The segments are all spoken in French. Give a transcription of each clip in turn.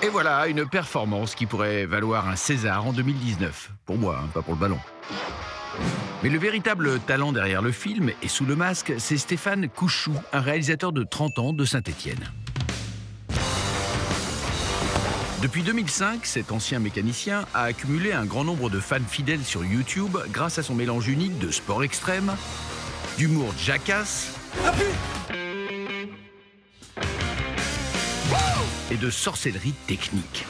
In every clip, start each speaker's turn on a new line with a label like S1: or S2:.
S1: Et voilà, une performance qui pourrait valoir un César en 2019. Pour moi, pas pour le ballon. Mais le véritable talent derrière le film et sous le masque, c'est Stéphane Couchou, un réalisateur de 30 ans de Saint-Étienne. Depuis 2005, cet ancien mécanicien a accumulé un grand nombre de fans fidèles sur YouTube grâce à son mélange unique de sport extrême, d'humour jackass et de sorcellerie technique.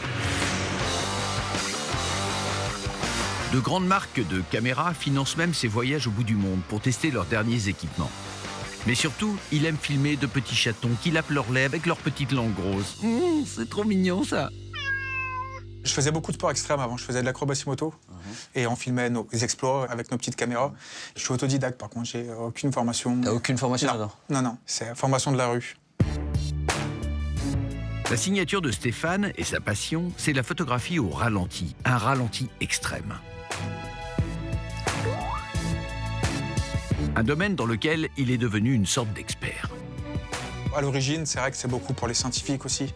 S1: De grandes marques de caméras financent même ses voyages au bout du monde pour tester leurs derniers équipements. Mais surtout, il aime filmer de petits chatons qui lapent leur lait avec leurs petites langues grosses. C'est trop mignon ça.
S2: Je faisais beaucoup de sport extrême avant, je faisais de l'acrobatie moto et on filmait nos exploits avec nos petites caméras. Je suis autodidacte par contre, j'ai aucune formation.
S3: T'as aucune formation là-dedans?
S2: Non, c'est la formation de la rue.
S1: La signature de Stéphane et sa passion, c'est la photographie au ralenti, un ralenti extrême. Un domaine dans lequel il est devenu une sorte d'expert.
S2: À l'origine, c'est vrai que c'est beaucoup pour les scientifiques aussi,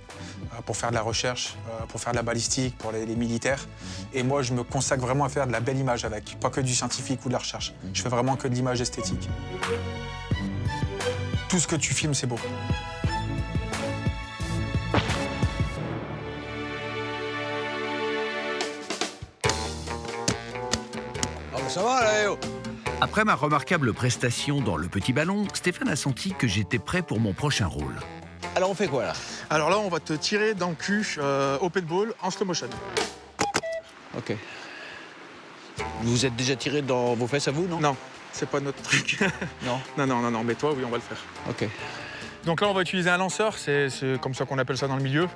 S2: pour faire de la recherche, pour faire de la balistique, pour les militaires. Et moi, je me consacre vraiment à faire de la belle image avec, pas que du scientifique ou de la recherche. Je fais vraiment que de l'image esthétique. Tout ce que tu filmes, c'est beau.
S3: Ah mais ça va là,
S1: Après ma remarquable prestation dans Le Petit Ballon, Stéphane a senti que j'étais prêt pour mon prochain rôle.
S3: Alors on fait quoi là?
S2: Alors là, on va te tirer dans le cul au paintball en slow motion.
S3: Ok. Vous vous êtes déjà tiré dans vos fesses à vous, non?
S2: Non, c'est pas notre truc.
S3: Non.
S2: Non, mais toi, oui, on va le faire.
S3: Ok.
S2: Donc là, on va utiliser un lanceur, c'est comme ça qu'on appelle ça dans le milieu.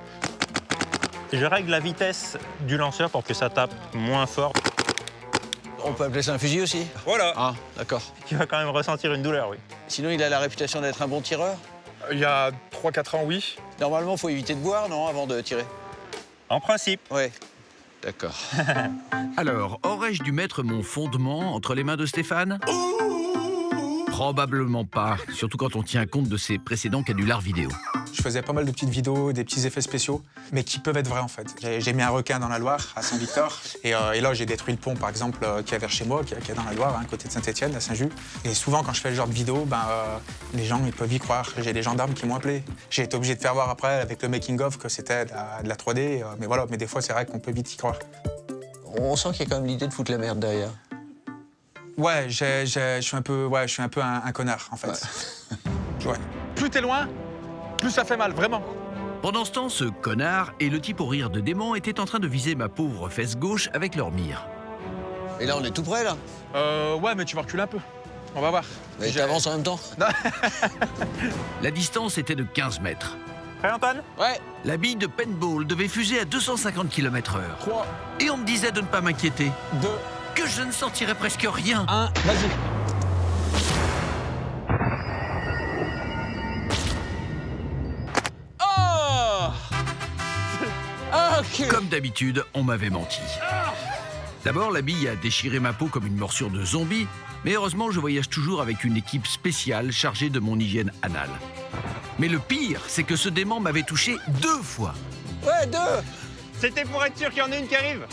S4: Je règle la vitesse du lanceur pour que ça tape moins fort.
S3: On peut appeler ça un fusil aussi?
S4: Voilà.
S3: Ah, d'accord.
S4: Il va quand même ressentir une douleur, oui.
S3: Sinon, il a la réputation d'être un bon tireur.
S2: Il y a 3-4 ans, oui.
S3: Normalement, il faut éviter de boire, non, avant de tirer?
S4: En principe.
S3: Ouais. D'accord.
S1: Alors, aurais-je dû mettre mon fondement entre les mains de Stéphane? Probablement pas, surtout quand on tient compte de ses précédents canulars vidéo.
S2: Je faisais pas mal de petites vidéos, des petits effets spéciaux, mais qui peuvent être vrais en fait. J'ai mis un requin dans la Loire, à Saint-Victor, et là j'ai détruit le pont par exemple qu'il y avait chez moi, qui est dans la Loire, à côté de Saint-Étienne, à Saint-Just. Et souvent quand je fais le genre de vidéo, les gens ils peuvent y croire. J'ai des gendarmes qui m'ont appelé. J'ai été obligé de faire voir après avec le making-of que c'était de la 3D, mais voilà, mais des fois c'est vrai qu'on peut vite y croire.
S3: On sent qu'il y a quand même l'idée de foutre la merde derrière.
S2: Ouais, je suis un peu un connard en fait. Ouais. Plus t'es loin, plus ça fait mal, vraiment.
S1: Pendant ce temps, ce connard et le type au rire de démon étaient en train de viser ma pauvre fesse gauche avec leur mire.
S3: Et là, on est tout près, là?
S2: Ouais, mais tu vas reculer un peu. On va voir.
S3: Mais t'avances en même temps?
S1: La distance était de 15 mètres.
S4: Prêt, Antoine?
S3: Ouais.
S1: La bille de paintball devait fuser à 250 km/h.
S2: 3,
S1: Et on me disait de ne pas m'inquiéter,
S2: 2,
S1: que je ne sentirais presque rien.
S2: 1, vas-y.
S3: Oh! Ah, ok.
S1: Comme d'habitude, on m'avait menti. D'abord, la bille a déchiré ma peau comme une morsure de zombie, mais heureusement, je voyage toujours avec une équipe spéciale chargée de mon hygiène anale. Mais le pire, c'est que ce démon m'avait touché 2 fois.
S3: Ouais, 2!
S4: C'était pour être sûr qu'il y en ait une qui arrive.